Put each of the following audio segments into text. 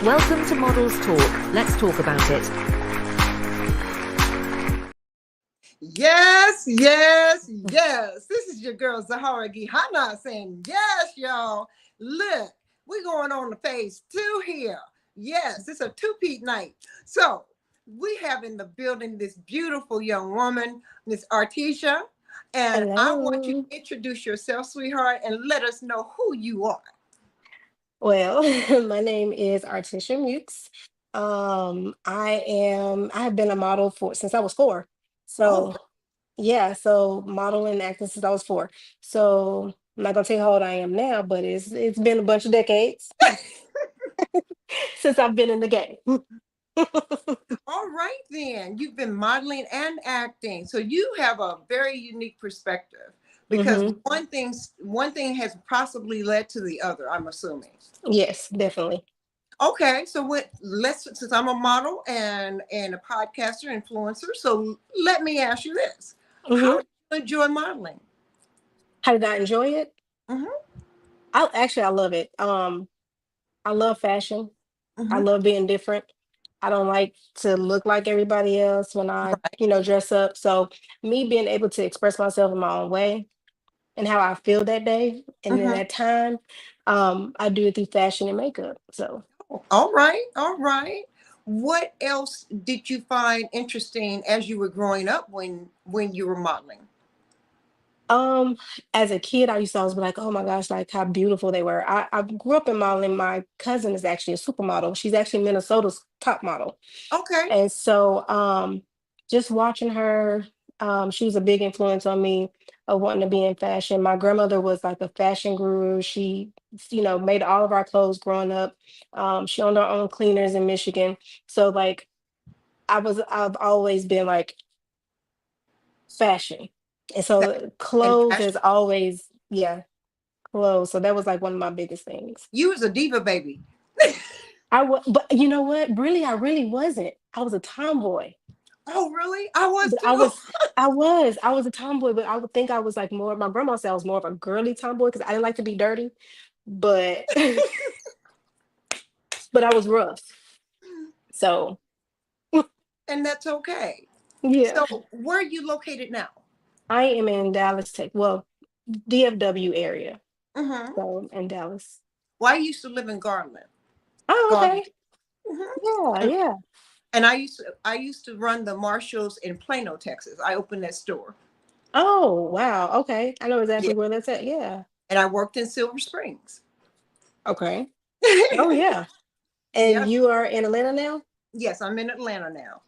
Welcome to Models Talk. Let's talk about it. Yes, yes, yes. This is your girl Zahara Gihana saying yes, y'all. Look, we're going on to phase 2 here. Yes, it's a two-peat night. So we have in the building this beautiful young woman, Miss Artista. And I want you Hello. to introduce yourself, sweetheart, and let us know who you are. Well, my name is Artista Mukes. I have been a model for since I was 4. Oh, So yeah, so modeling and acting since I was 4. So I'm not gonna tell you how old I am now, but it's been a bunch of decades since I've been in the game. all right then. You've been modeling and acting. So you have a very unique perspective because hmm one thing has possibly led to the other, I'm assuming. Yes, definitely. Okay, so since I'm a model and a podcaster influencer, so let me ask you this. hmm How do you enjoy modeling? How did I enjoy it? Hmm. I love it. I love fashion. I Hmm. love being different. I don't like to look like everybody else when I dress up. So me being able to express myself in my own way and how I feel that day and then Hmm. that time, I do it through fashion and makeup. So All right, all right. What else did you find interesting as you were growing up when you were modeling? um as a kid I used to always be like, oh my gosh, like how beautiful they were. I grew up in modeling. My cousin is actually a supermodel. She's actually Minnesota's top model. Okay. And so just watching her, she was a big influence on me of wanting to be in fashion. My grandmother was like a fashion guru. She made all of our clothes growing up. She owned her own cleaners in Michigan. So like I've always been like fashion. And Fa- so And clothes fashion. is always, yeah, clothes. So that was like one of my biggest things. You was a diva baby. But you know what? Really, I really wasn't. I was a tomboy. Oh, really? I was But too. I was a tomboy, but I would think I was like more, my grandma said I was more of a girly tomboy because I didn't like to be dirty, but but I was rough. So And that's okay. yeah, So where are you located now? I am in Dallas, Tech. Well, DFW area. Hmm. So in Dallas. Well, I used to live in Garland. Oh, Garland. okay. Hmm. Yeah, And, yeah. and I used to run the Marshalls in Plano, Texas. I opened that store. Oh, wow. Okay. I know Yeah. exactly where that's at. Yeah. And I worked in Silver Springs. Okay. Oh yeah. And Yes. you are in Atlanta now? Yes, I'm in Atlanta now.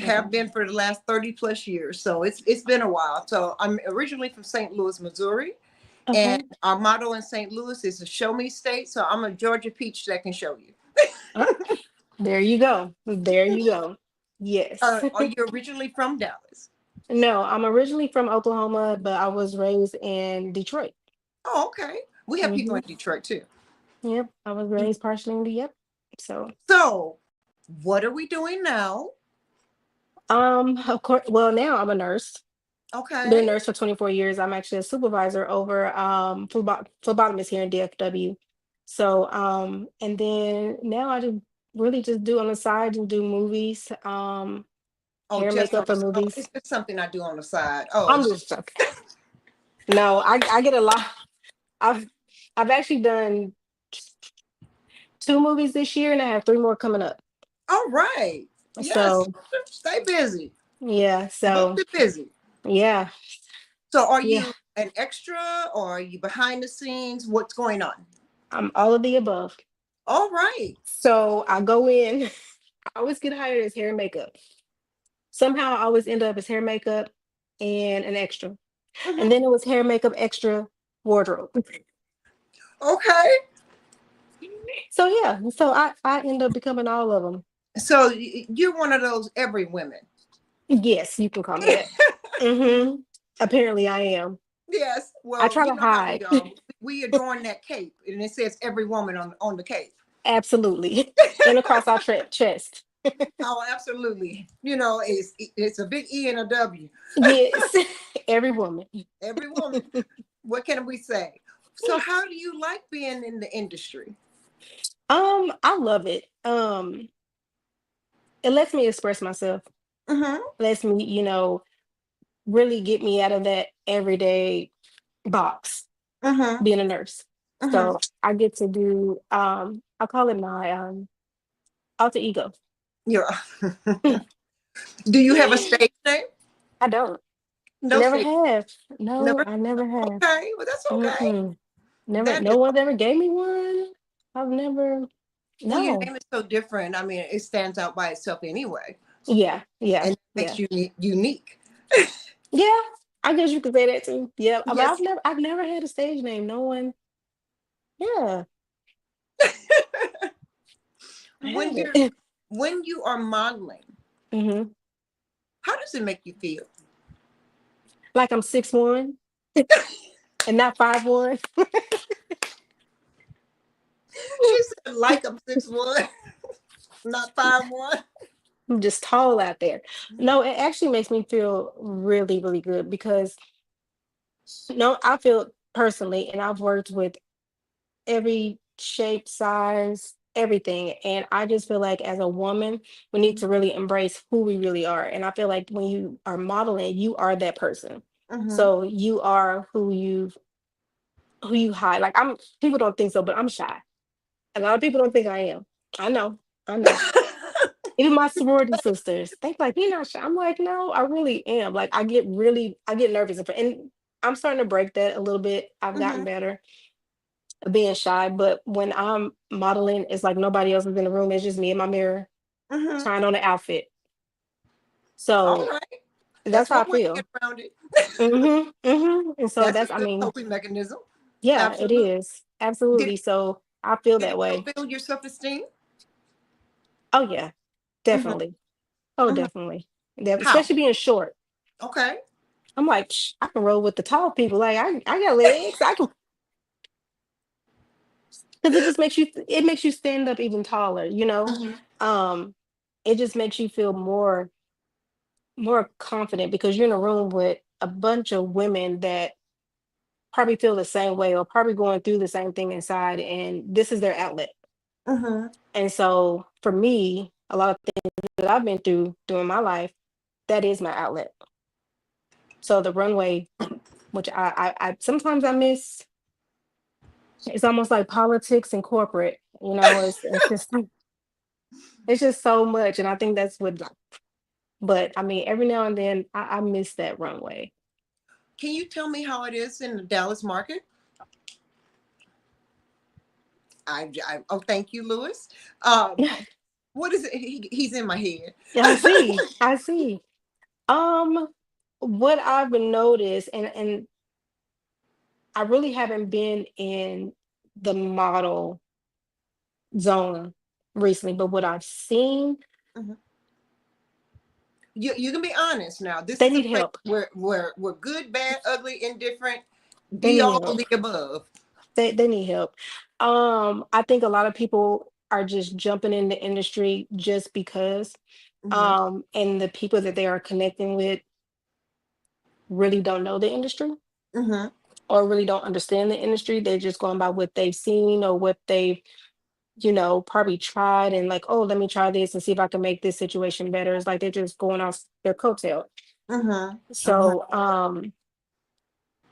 Have Okay. been for the last 30 plus years. So it's been a while. So I'm originally from St. Louis, Missouri. And Okay. our motto in St. Louis is a show me state. So I'm a Georgia peach that can show you. Uh, there you go. There you go. Yes. Are you originally from Dallas? No, I'm originally from Oklahoma, but I was raised in Detroit. Oh, okay. We have people hmm in Detroit too. Yep, I was raised partially in the yep. So, So, what are we doing now? of course, well, now I'm a nurse. Been a Okay. nurse for 24 years. I'm actually a supervisor over phlebotomist here in DFW. So, and then now I just really just do on the side and do movies, Oh, hair just on makeup for the, oh, movies. it's just something I do on the side. Oh, I'm it's just joking. No, I get a lot. I've I've actually done 2 movies this year, and I have 3 more coming up. all right. Yes. So Stay busy. yeah, Booked so it busy. yeah, So, are yeah. you an extra or are you behind the scenes? What's going on? I'm all of the above. All right. So I go in, I always get hired as hair and makeup. Somehow I always end up as hair, makeup, and an extra. And Mhm. then it was hair, makeup, extra, wardrobe. Okay. So yeah, so I end up becoming all of them. So you're one of those every women. Yes, you can call me that. Apparently I am. Yes. I Well, try you to know how we hide. are. We adorn that cape, and it says every woman on the cape. Absolutely. And across our chest. Oh, absolutely. You know, it's a big E and a W. Yes, every woman. Every woman. What can we say? So, how do you like being in the industry? I love it. It lets me express myself. Mm-hmm. Lets me, really get me out of that everyday box, Mm-hmm. being a nurse. Mm-hmm. So I get to do I call it my alter ego. Yeah. Do you have a stage name? I don't. No Never stage. have. No, Never. I never have. Okay. Well, that's okay. Mm-mm. Never, That no is. one's ever gave me one. I've never, Well, your no. name is so different. I mean, it stands out by itself anyway, Yeah, yeah, and makes yeah. you unique. Yeah, I guess you could say that too. Yeah, but Yes. I've never had a stage name. No one, yeah, I When haven't. you're when you are modeling, hmm how does it make you feel? Like I'm 6'1" and not 5'1". She said, like I'm 6'1", not 5'1". I'm just tall out there. No, it actually makes me feel really, really good because no, I feel personally, and I've worked with every shape, size, everything. And I just feel like as a woman, we need to really embrace who we really are. And I feel like when you are modeling, you are that person. Mm-hmm. So you are who you hide. Like I'm people don't think so, but I'm shy. A lot of people don't think I am. I know. I know. Even my sorority sisters, they like, you're not shy. I'm like, no, I really am. Like I get nervous. And I'm starting to break that a little bit. I've gotten Mm-hmm. better being shy, but when I'm modeling, it's like nobody else is in the room. It's just me in my mirror Mm-hmm. trying on the outfit. All So right. that's That's how one I way to get feel. around it. And so That's a that's, I good mean, coping mechanism. yeah, it Absolutely. is Did absolutely. So I feel did that it help way. build your self-esteem? Oh yeah, Mm-hmm. definitely. Oh, Mm-hmm. definitely. How? Especially being short. Okay. I'm like, I can roll with the tall people. Like I got legs. I can, because it makes you stand up even taller. Mm-hmm. Um, it just makes you feel more confident because you're in a room with a bunch of women that probably feel the same way or probably going through the same thing inside, and this is their outlet. Mm-hmm. And so for me, a lot of things that I've been through during my life, that is my outlet. So the runway, which I sometimes I miss, it's almost like politics and corporate. It's just so much, and I think that's what. But I mean, every now and then I miss that runway. Can you tell me how it is in the Dallas market? Oh, thank you, Lewis. What is it? He's in my head. I see. I see. Um, what I've noticed, and I really haven't been in the model zone recently, but what I've seen, Mhm. You can be honest now. This they is a need place help. where we're good, bad, ugly, indifferent. They Be need all of help. the above. They need help. I think a lot of people are just jumping in the industry just because. Mm-hmm. And the people that they are connecting with really don't know the industry Mm-hmm. or really don't understand the industry. They're just going by what they've seen or what they've probably tried and like, oh, let me try this and see if I can make this situation better. It's like they're just going off their coattail. Mm-hmm. Uh-huh. So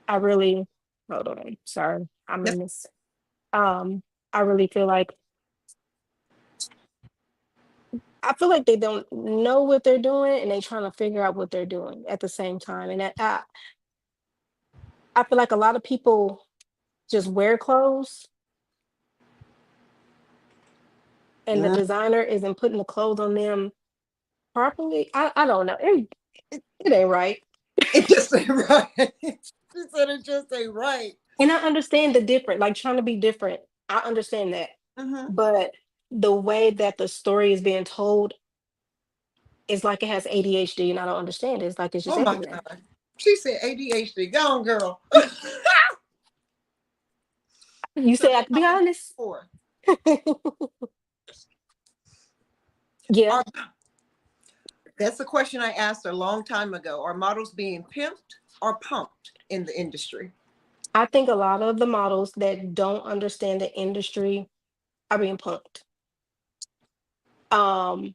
I really hold on, sorry, I'm That's in this. Um, I really feel like they don't know what they're doing and they're trying to figure out what they're doing at the same time. And I feel like a lot of people just wear clothes and the mm. designer isn't putting the clothes on them properly. I don't know. It ain't right. It just ain't right. She said it just ain't right. And I understand the different, like trying to be different. I understand that. Mm-hmm. But the way that the story is being told is like it has ADHD and I don't understand it. It's like it's just Oh my everywhere. God. She said ADHD. Go on, girl. You So say I that's can how be we honest. for. Yeah, Are, that's a question I asked a long time ago. Are models being pimped or pumped in the industry? I think a lot of the models that don't understand the industry are being punked. Um,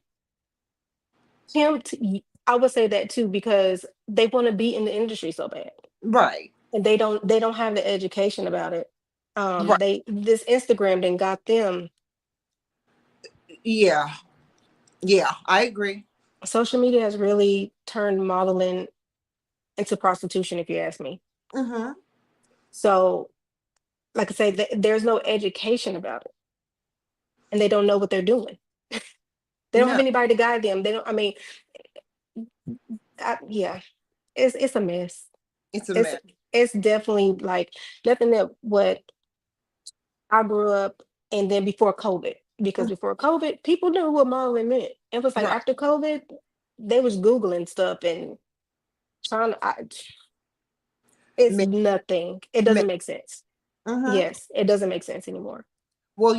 Pimped, I would say that too because they want to be in the industry so bad, Right. and they don't have the education about it. Right. They this Instagram then got them. Yeah. Yeah. I agree. Social media has really turned modeling into prostitution, if you ask me. Mm-hmm. So, like I say, there's no education about it, and they don't know what they're doing. They don't have No, anybody to guide them. They don't. I mean, yeah, it's a mess. it's a It's mess. it's definitely like nothing that what I grew up and then before COVID. Because Mhm. before COVID, people knew what modeling meant. It was like Right. after COVID, they was Googling stuff and trying to, it's Me. nothing. It Me. doesn't make sense. Mm-hmm. Yes, it doesn't make sense anymore. Well,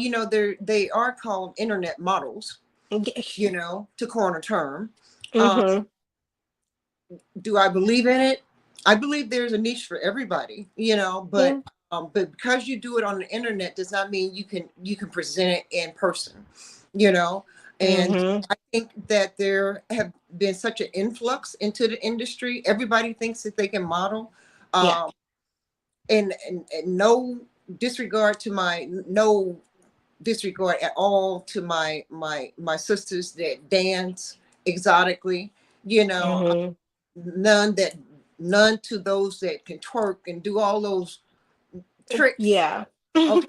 they are called internet models, to coin a term. Um, Mm-hmm. do I believe in it? I believe there's a niche for everybody, Yeah. but because you do it on the internet does not mean you can present it in person, you know. And Mm-hmm. I think that there have been such an influx into the industry. Everybody thinks that they can model. Yeah. Um, and no disregard at all to my sisters that dance exotically, you know Mm-hmm. none that none to those that can twerk and do all those tricks. Yeah. Okay.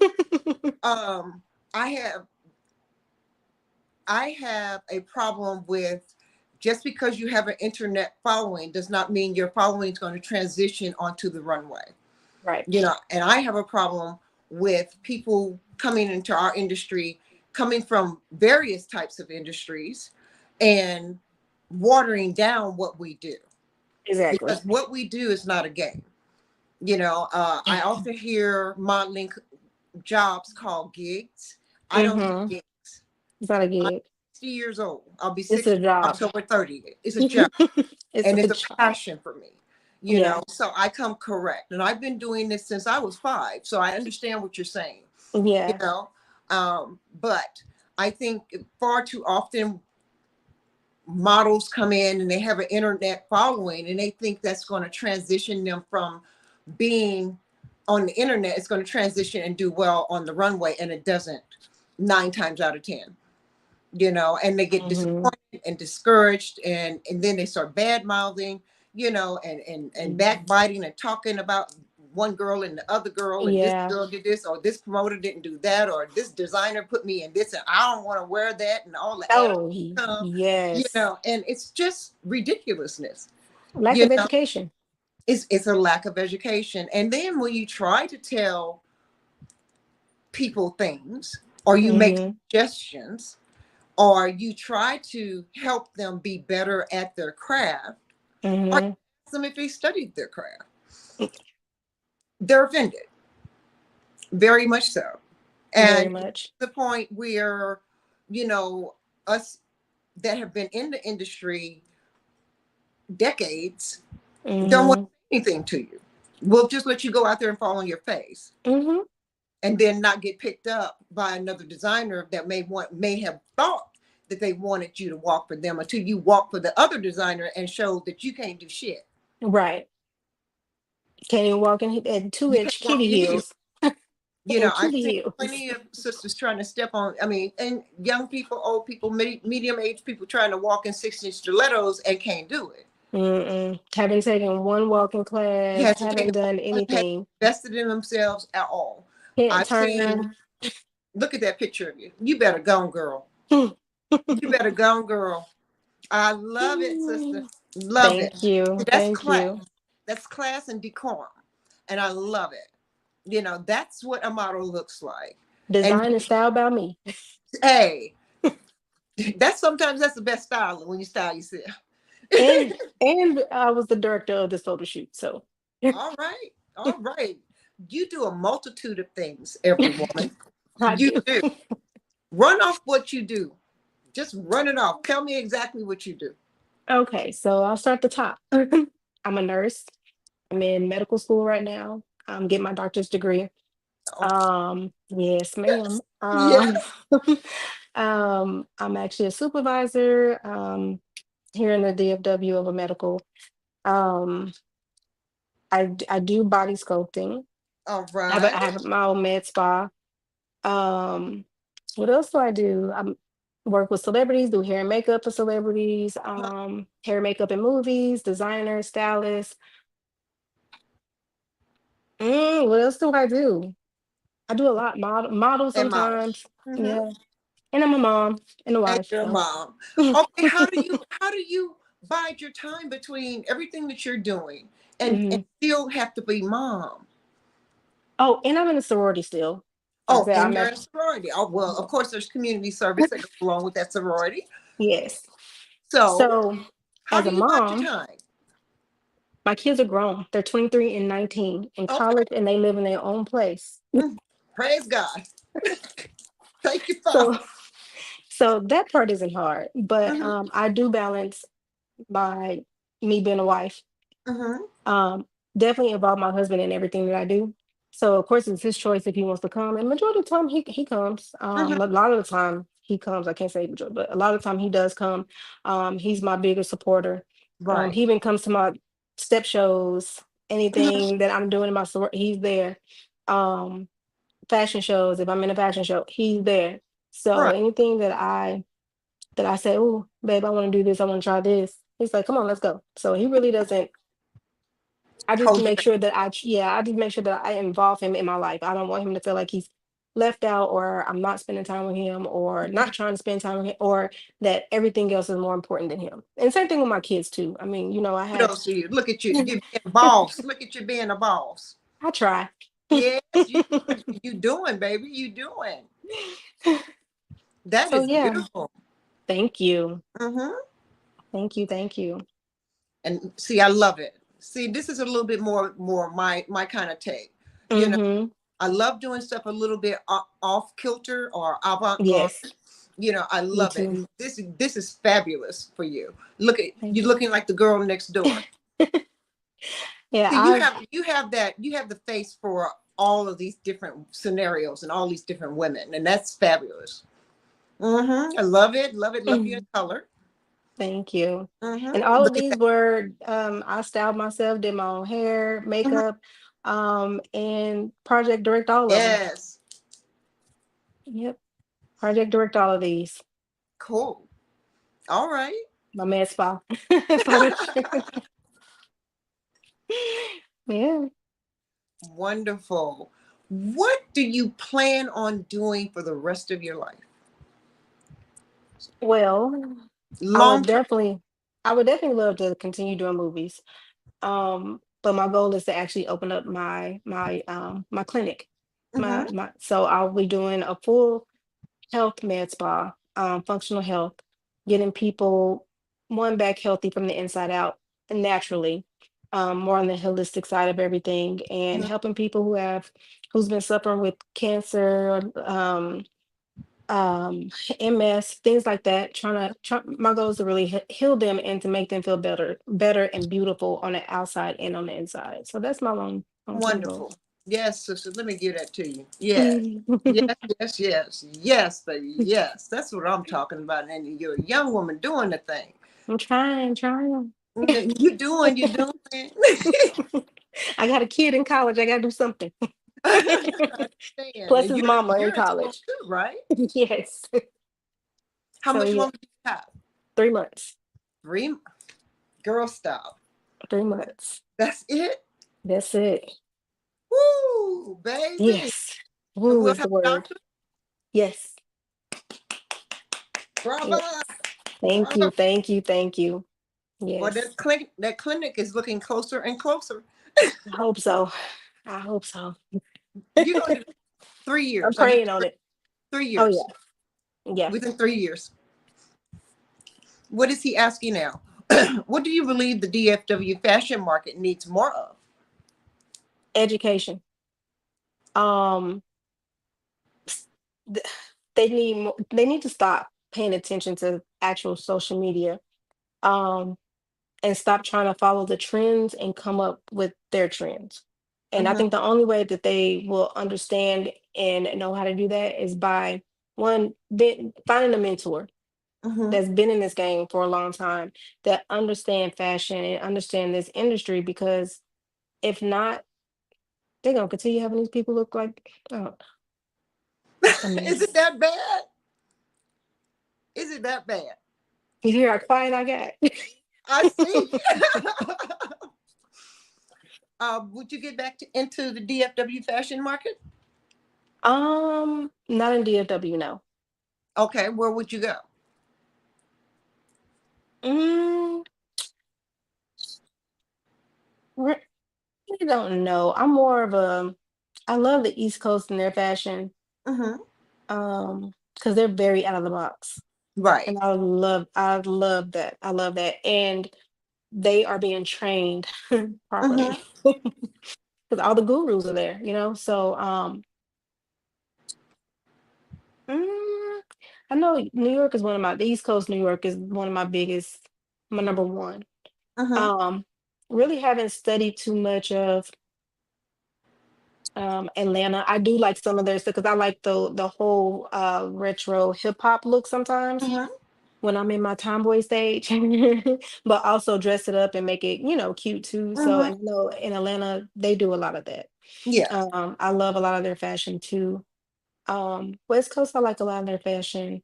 um i have I have a problem with, just because you have an internet following does not mean your following is going to transition onto the runway. Right. And I have a problem with people coming into our industry, coming from various types of industries, and watering down what we do, Exactly. because what we do is not a game. I often hear modeling jobs called gigs. I don't do Mm-hmm. gigs. It's not a I'm gig. 60 years old. I'll be It's 60 a job. October 30th. It's a job, It's and a it's a job. passion for me. Yeah. So I come correct, and I've been doing this since I was 5, so I understand what you're saying. you Yeah. know but I think far too often models come in and they have an internet following, and they think that's going to transition them from being on the internet. It's going to transition and do well on the runway, and it doesn't, 9 times out of 10. And they get Mm-hmm. disappointed and discouraged, and then they start bad mouthing, and backbiting and talking about one girl and the other girl, and this Yeah. girl did this, or this promoter didn't do that, or this designer put me in this, and I don't want to wear that, and all the added Oh, stuff, yes. and it's just ridiculousness. Lack you of know education. it's a lack of education. And then when you try to tell people things, or you make Mm-hmm. suggestions, or you try to help them be better at their craft, or Mm-hmm. ask them if they studied their craft, they're offended, very much so. Very And much. the point where, us that have been in the industry decades don't want Mm-hmm. anything to you. We'll just let you go out there and fall on your face, Mm-hmm. and then not get picked up by another designer that may have thought that they wanted you to walk for them, until you walk for the other designer and show that you can't do shit. Right. Can't even walk in two You can't inch walk kitty in your heels. heels. In I've kitty seen heels. plenty of sisters trying to step on, and young people, old people, medium age people trying to walk in 6-inch stilettos and can't do it. Mm-mm. Haven't taken one walking class, Hasn't taken haven't done has anything. invested in themselves at all. Can't I've seen, turn. look at that picture of you. You better go, girl. You better go, girl. I love it, sister. Love it. Thank you. That's Thank class. you. That's class and decorum. And I love it. That's what a model looks like. And Design and style about me. hey, that's the best styling, when you style yourself. And I was the director of this photo shoot. So All right. All right. You do a multitude of things, every woman. I You do. do. Run off what you do. Just run it off. Tell me exactly what you do. Okay, so I'll start the top. I'm a nurse. I'm in medical school right now. I'm getting my doctor's degree. Oh, Yes, ma'am. yes. Yes. I'm actually a supervisor here in the DFW of a medical. Um, I do body sculpting. All I right. have my own med spa. Um, what else do I do? I work with celebrities, do hair and makeup for celebrities, hair and makeup in movies, designer, stylist. What else do I do? I do a lot. Model And model. sometimes. Mm-hmm. Yeah. And I'm a mom and a And wife. your So. mom. Okay, how do you bide your time between everything that you're doing and Mhm. still have to be mom? Oh, and I'm in a sorority still. Like I Oh, said, and I'm you're in at a sorority. Oh, well, of yeah. course, there's community service that goes along with that sorority. Yes. So, So how as do a you bide your mom, time? my kids are grown. They're 23 and 19 in Okay, college and they live in their own place. praise God. Thank you, Father. So so that part isn't hard, but Mm-hmm, I do balance by me being a wife. mm-hmm, Um, Definitely involve my husband in everything that I do. So of course it's his choice if he wants to come. And majority of the time he comes. mm-hmm. A lot of the time he comes. I can't say majority, but a lot of the time he does come. He's my biggest supporter. Right. He even comes to my step shows, Mm-hmm. anything that I'm doing in my store, he's there. Um, Fashion shows, if I'm in a fashion show, he's there. So Right. anything that I say, oh, babe, I want to do this, I want to try this. He's like, come on, let's go. So he really doesn't. I just Hold you make back. sure that I just make sure that I involve him in my life. I don't want him to feel like he's left out or I'm not spending time with him or not trying to spend time with him or that everything else is more important than him. And same thing with my kids too. I mean, I have Kudos to you. Look at you. You being boss. Look at you being a boss. I try. Yes, you doing, baby. You doing. That So is yeah, beautiful. thank you. Mm-hmm. Thank you. Thank you. And see, I love it. See, this is a little bit more my kind of take. You know, Mm-hmm. I love doing stuff a little bit off kilter or avant-garde. Yes, I me love it. too. This is fabulous for you. Look at Thank you looking like the girl next door. you. Yeah, See, I've you have the face for all of these different scenarios and all these different women, and that's fabulous. I love it. Love it. Love your color. thank you. And all of Look at these that. were I styled myself, did my own hair, Mhm. makeup, and project direct all of them. Yes. Yep, project direct all of these. Cool. All right. My med spa photo shoot. Yeah. Wonderful. What do you plan on doing for the rest of your life? Well, I Long would term. definitely, I would definitely love to continue doing movies. But my goal is to actually open up my clinic. Hmm. So I'll be doing a full health med spa, functional health, getting people one back healthy from the inside out naturally, more on the holistic side of everything, and helping people who's been suffering with cancer, um, MS, things like that. My goal is to really heal them and to make them feel better and beautiful on the outside and on the inside. So that's my long term goal. Wonderful. Yes, sister. Let me give that to you. Yes. Yes, yes, yes. Yes, baby. Yes. That's what I'm talking about. And you're a young woman doing the thing. I'm trying. You doing. I got a kid in college. I gotta do something. I understand. Plus And his you're mama in you're in school college. too, right? Yes. How So much yeah, longer do you have? 3 months. Three. Girl, stop. 3 months. That's it. That's it. Woo, baby. Yes. And Woo we'll is have the a word. doctor. Yes. Bravo. Yes. Thank Bravo. you. Thank you. Thank you. Well, Yes. that clinic is looking closer and closer. I hope so. I hope so. You're gonna do 3 years. I'm Are you praying on it. three Oh years? yeah. Yeah. Within 3 years. What is he asking now? What do you believe the DFW fashion market needs more of? Education. Um th- they need to stop. paying attention to actual social media, um, and stop trying to follow the trends and come up with their trends. And I Mm-hmm. think the only way that they will understand and know how to do that is by one, finding a mentor Mm-hmm. that's been in this game for a long time, that understand fashion and understand this industry, because if not, they're gonna continue having these people look like, oh, a Is it mess. that bad? Is it that bad? You hear how quiet I got? I see. Would you get back into the DFW fashion market? Not in DFW, no. Okay, where would you go? Mm, re- really don't know. I'm more of a, I love the East Coast and their fashion, Mm-hmm. because they're very out of the box. Right. And I love that. I love that. And they are being trained properly. Mm-hmm. Because all the gurus are there, So mm, I know New York is the East Coast New York is one of my biggest, my number one. Mm-hmm. Um, really haven't studied too much of Atlanta. I do like some of their stuff because I like the whole retro hip hop look sometimes Mm-hmm. when I'm in my tomboy stage, but also dress it up and make it, cute too. So, Mm-hmm. and I know in Atlanta they do a lot of that. Yeah. I love a lot of their fashion too. West Coast, I like a lot of their fashion.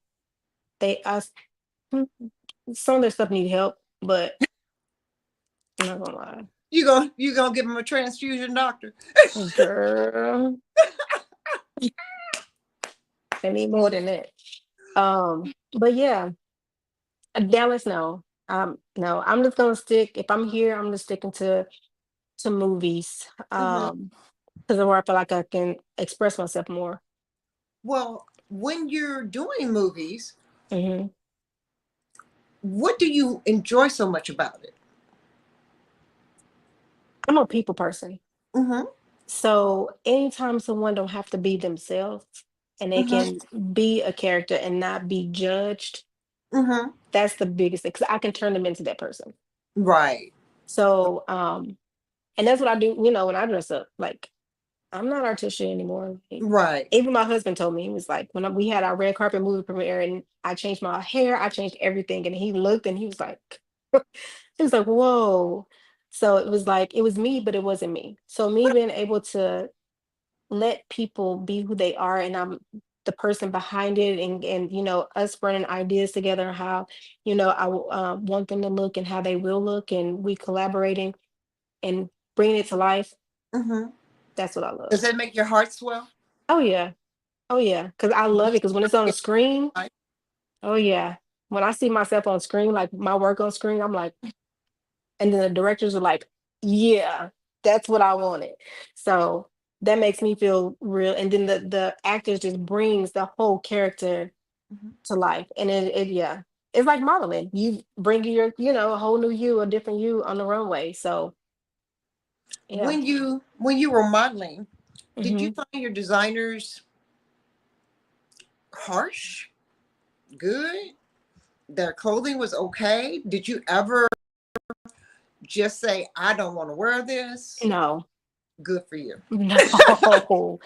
They mm, some of their stuff need help, but I'm not gonna lie. You gonna give him a transfusion, doctor? Girl, they need more than that. But yeah, Dallas, no. No, I'm just gonna stick. If I'm here, I'm just sticking to movies. Mm-hmm. Because where I feel like I can express myself more. Well, when you're doing movies, Hmm. what do you enjoy so much about it? I'm a people person. Mm-hmm. So anytime someone don't have to be themselves and they Mm-hmm. can be a character and not be judged, Mm-hmm. that's the biggest thing. Because I can turn them into that person. Right. So and that's what I do, when I dress up. Like, I'm not artistic anymore. Like, Right. even my husband told me, he was like, when we had our red carpet movie premiere and I changed my hair, I changed everything. And he looked and he was like, he was like, whoa. So it was like, it was me, but it wasn't me. So me being able to let people be who they are, and I'm the person behind it, and us running ideas together, how, I want them to look and how they will look, and we collaborating and bringing it to life. Mm-hmm. That's what I love. Does that make your heart swell? Oh yeah. Oh yeah, because I love it. Because when it's on the screen, oh yeah, when I see myself on screen, like my work on screen, I'm like, and then the directors are like, yeah, that's what I wanted. So that makes me feel real. And then the actors just brings the whole character Mhm. to life, and it yeah, it's like modeling. You bring your, a whole new you, a different you on the runway. So yeah. When you were modeling, did you Hmm. find your designers harsh, good? Their clothing was okay? Did you ever just say, I don't want to wear this? No, Good for you. no,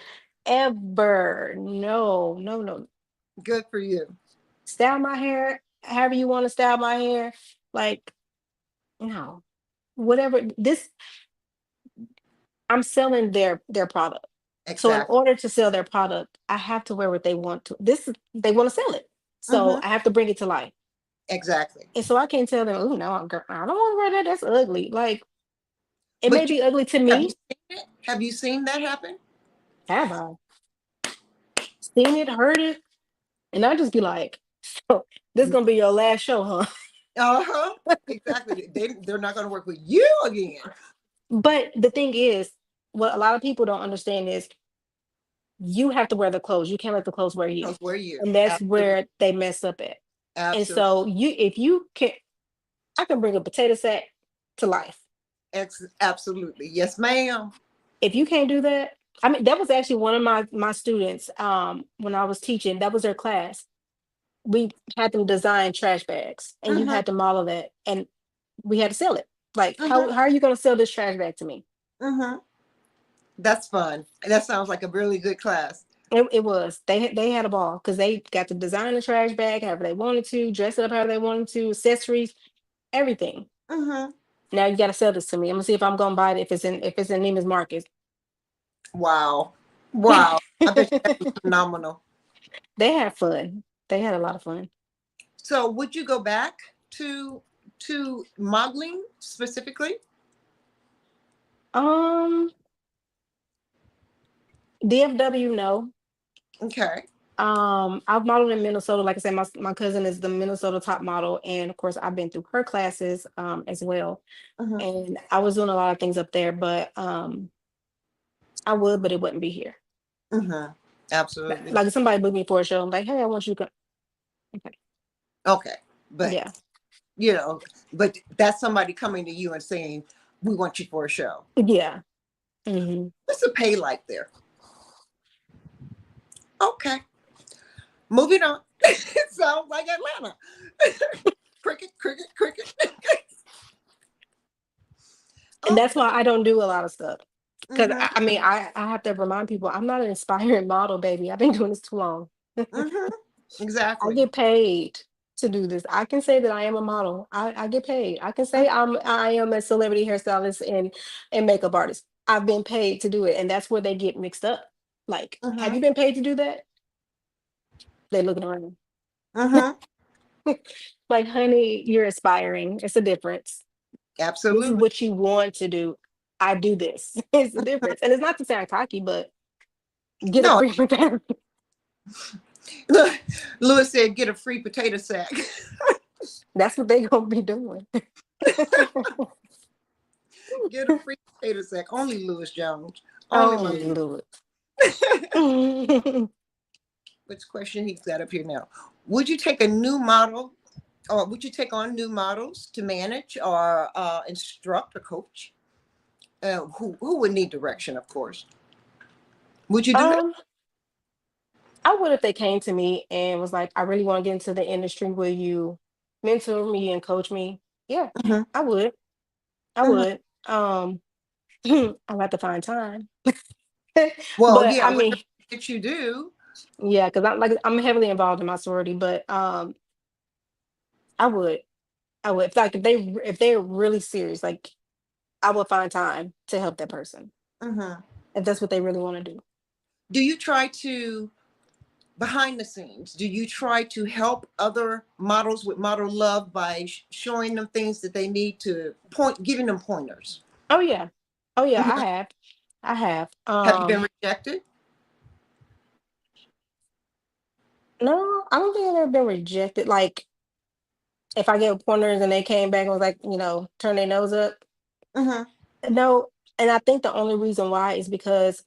ever, no, no, no. Good for you. Style my hair however you want to style my hair. Like, no, whatever. I'm selling their product. So in Exactly. order to sell their product, I have to wear what they want to. They want to sell it. So Hmm. I have to bring it to life. Exactly. And so I can't tell them, oh no, girl, I don't want to wear that. That's ugly. Like, it may But be ugly to have you me. seen it? Have you seen that happen? Have I seen it, heard it? And I just be like, so this gonna be your last show, huh? Uh-huh. Exactly. They're not going to work with you again. But the thing is, what a lot of people don't understand is you have to wear the clothes. You can't let the clothes wear you. Because we're you. And that's Absolutely. where they mess up at. And Absolutely. so if you can, I can bring a potato sack to life. Absolutely. Yes, ma'am. If you can't do that, I mean, that was actually one of my students when I was teaching. That was their class. we had them design trash bags, and you Mm-hmm. had to model that, and we had to sell it. Like, Mm-hmm. how are you going to sell this trash bag to me? Mm-hmm. That's fun. That sounds like a really good class. It was. They had a ball because they got to design the trash bag however they wanted to, dress it up however they wanted to, accessories, everything. Mm-hmm. Now you got to sell this to me. I'm gonna see if I'm gonna buy it if it's in Neiman's Marcus. Wow. Wow. I bet you that was phenomenal. They had fun. They had a lot of fun. So would you go back to modeling specifically? Um, DFW, no. Okay. I've modeled in Minnesota. Like I said, my cousin is the Minnesota top model, and of course, I've been through her classes as well. Mm-hmm. And I was doing a lot of things up there, but I would, but it wouldn't be here. Mm-hmm. Absolutely. Like if somebody booked me for a show, I'm like, hey, I want you to come. Okay, Okay. But yeah, you know, but that's somebody coming to you and saying, "We want you for a show." yeah. Hmm. What's the pay like there? Okay. Moving on. It sounds like Atlanta. Cricket, cricket, cricket. And that's Okay. why I don't do a lot of stuff. Because Mm-hmm. I mean, I have to remind people I'm not an inspiring model, baby. I've been doing this too long. Mm-hmm. I Exactly. get paid to do this. I can say that I am a model. I get paid. I can say I am a celebrity hairstylist and makeup artist. I've been paid to do it, and that's where they get mixed up. Like, have Mm-hmm. you been paid to do that? They're looking around. Mm-hmm. Like, honey, you're aspiring. It's a difference. This is Absolutely. what you want to do. I do this. It's a difference. And it's not to sound cocky, but get a No, free potato. look, Lewis said, "Get a free potato sack." That's what they gonna be doing. Get a free potato sack. Only Lewis Jones. Only Oh my. Lord. Which question he's got up here now? Would you take a new model, or would you take on new models to manage or instruct or coach? Who would need direction, of course. Would you do that? um, I would if they came to me and was like, I really want to get into the industry. Will you mentor me and coach me? Yeah, Hmm. I would. I Hmm. would. I'll have to find time. Well, But yeah, I whatever mean, that you do. yeah, because I'm heavily involved in my sorority, but I would. I would. If they're really serious, like I would find time to help that person Hmm. if that's what they really want to do. Do you try to, behind the scenes, do you try to help other models with model love by showing them things that they need to point, giving them pointers? Oh yeah. Oh yeah, I Mhm. have. I have. Have you been rejected? No, I don't think I've ever been rejected. Like if I get pointers and they came back and was like, turn their nose up. Hmm. No, and I think the only reason why is because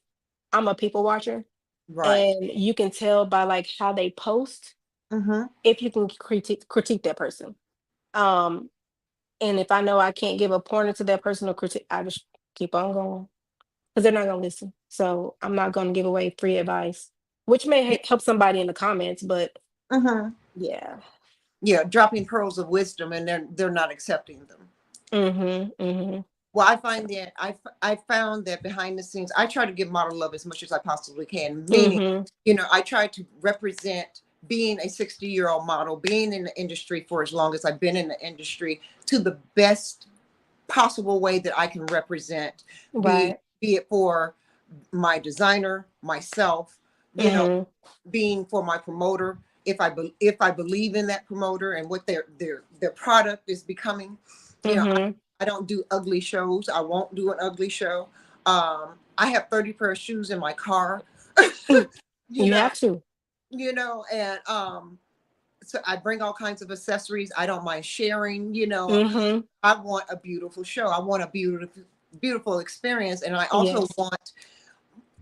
I'm a people watcher Right. and you can tell by like how they post Hmm. if you can critique that person. Um and if I know I can't give a pointer to that person or critique, I just keep on going because they're not gonna listen. So I'm not gonna give away free advice, which may help somebody in the comments, but Hmm. yeah. Yeah, dropping pearls of wisdom, and they're not accepting them. Mhm. Mhm. Well, I find that I found that behind the scenes, I try to give model love as much as I possibly can. Meaning, Mhm. I try to represent being a 60-year-old model, being in the industry for as long as I've been in the industry, to the best possible way that I can represent, be Right. be it for my designer, myself, you know, Mhm. being for my promoter. If I believe in that promoter and what their product is becoming, you know, Mhm. I don't do ugly shows. I won't do an ugly show. I have 30 pair of shoes in my car. you You know, have to. and so I bring all kinds of accessories. I don't mind sharing. Mhm. I want a beautiful show. I want a beautiful experience, and I also Yes. want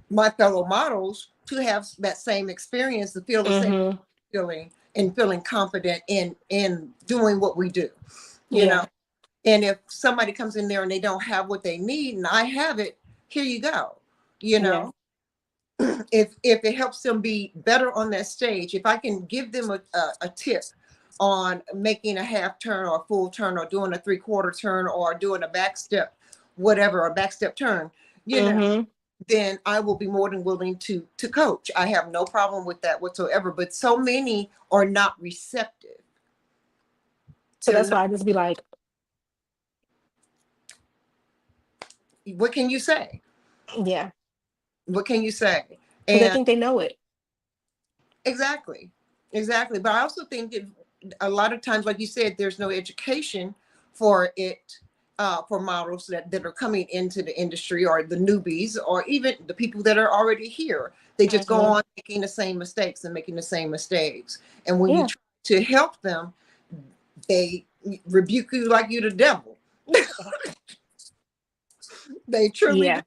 my fellow models to have that same experience, to feel the same Mhm. feeling and feeling confident in doing what we do. You know, Yeah. and if somebody comes in there and they don't have what they need, and I have it, here you go. You Yeah. know, if it helps them be better on that stage, if I can give them a tip on making a half turn or a full turn or doing a 3/4 turn or doing a back step, whatever, a back step turn, you know, Mm-hmm. then I will be more than willing to coach. I have no problem with that whatsoever. But so many are not receptive. So They're that's not. why I just be like, What can you say? yeah, What can you say? because they And think they know it. exactly, exactly. But I also think that a lot of times, like you said, there's no education for it, for models that are coming into the industry, or the newbies, or even the people that are already here. They just go Hmm. on making the same mistakes and making the same mistakes. And when you Yeah, try to help them, they rebuke you like you the devil. They truly do.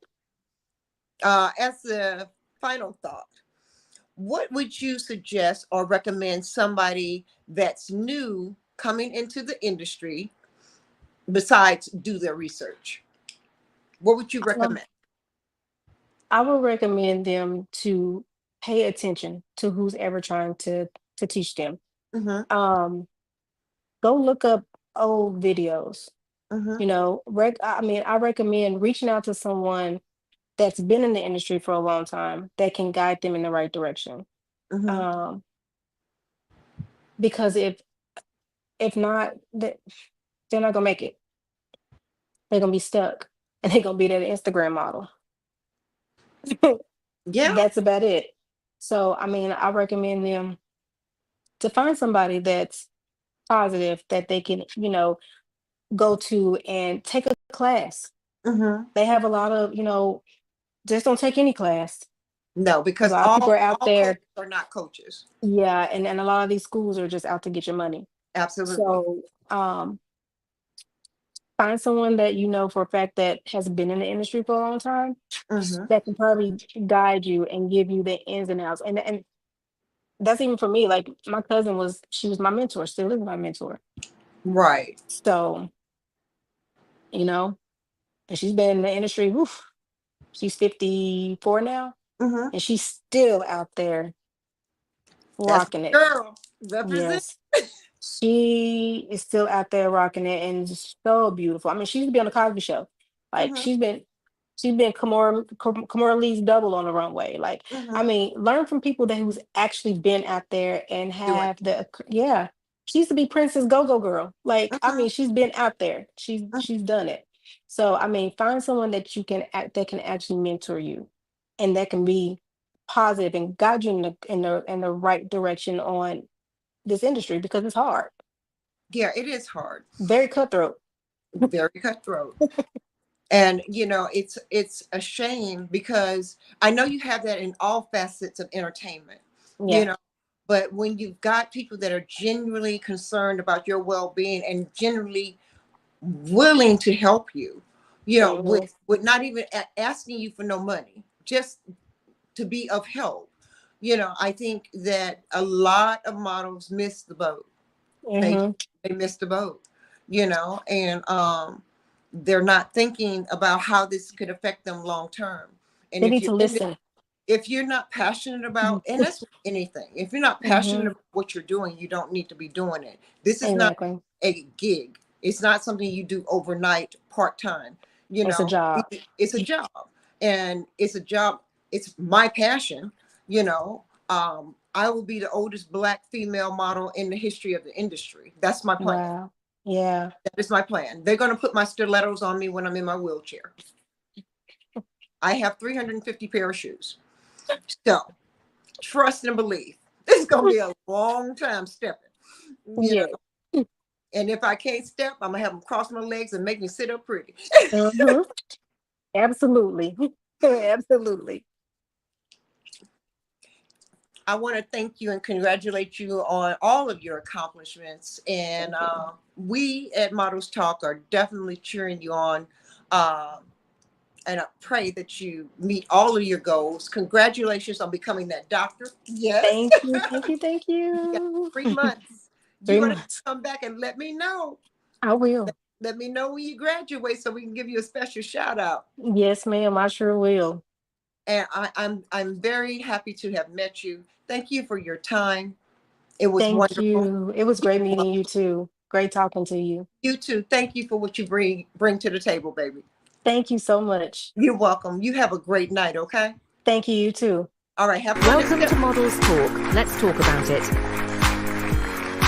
yeah. As a final thought, what would you suggest or recommend somebody that's new coming into the industry besides do their research? What would you Um, recommend? I would recommend them to pay attention to who's ever trying to teach them. Mm-hmm. Um, Go look up old videos. Mm-hmm. I mean, I recommend reaching out to someone that's been in the industry for a long time that can guide them in the right direction. Mm-hmm. Um, because if not, they're not gonna make it. They're gonna be stuck, and they're gonna be that Instagram model. Yeah. That's about it. So, I mean, I recommend them to find somebody that's positive that they can, go to and take a class. Mm-hmm. They have a lot of, just don't take any class. No, Because because a lot of people all are out all coaches there, are not coaches. yeah, and a lot of these schools are just out to get your money. Absolutely. So, find someone that you know for a fact that has been in the industry for a long time Mm-hmm. that can probably guide you and give you the ins and outs. And that's even for me. Like my cousin she was my mentor, still is my mentor. Right. So, you know, and she's been in the industry, woof, she's 54 now, Mm-hmm. and she's still out there That's rocking it. my girl. Represent. Yes. She is still out there rocking it and just so beautiful. I mean, she used to be on the Cosby Show. Like Mm-hmm. she's been Kamora Lee's double on the runway. Like, I Mm-hmm. mean, learn from people who's actually been out there and Doing have yeah. She used to be Princess Go-Go Girl. Like, it. I Mm-hmm. mean, she's been out there. She's done it. So, I mean, find someone that that can actually mentor you and that can be positive and guide you in the right direction on this industry because it's hard, Yeah, it is hard. very cutthroat. Very cutthroat. And it's a shame because I know you have that in all facets of entertainment, you Yeah. know, but when you've got people that are genuinely concerned about your well-being and genuinely willing to help you, Hmm. with not even asking you for no money, just to be of help, I think that a lot of models miss the boat. they Hmm. they missed the boat, and they're not thinking about how this could affect them long term. And They need to listen. if you're not passionate about, and that's with anything, if you're not passionate Hmm. about what you're doing, you don't need to be doing it. This is not Exactly. a gig. It's not something you do overnight, part-time. It's a job. It's a job, and it's a job. It's my passion. I will be the oldest Black female model in the history of the industry. That's my plan. Wow. Yeah. That is my plan. They're going to put my stilettos on me when I'm in my wheelchair. I have 350 pair of shoes. So trust and believe. It's going to be a long time stepping. You know, Yeah. and if I can't step, I'm going to have them cross my legs and make me sit up pretty. Hmm. Absolutely. Absolutely. I want to thank you and congratulate you on all of your accomplishments. And Thank you. we at Models Talk are definitely cheering you on. Uh, and I pray that you meet all of your goals. Congratulations on becoming that doctor. Yes. Thank you. Thank you. Thank You got you. 3 months. You're Three going to months. come back and let me know. I will. Let me know when you graduate so we can give you a special shout out. Yes, ma'am. I sure will. And I'm very happy to have met you. Thank you for your time. It was Thank wonderful. you. It was great meeting you too. Great talking to you. You too. Thank you for what you bring to the table, baby. Thank you so much. You're welcome. You have a great night, okay? Thank you, you too. All right, have fun. Welcome to Models Talk. Let's talk about it.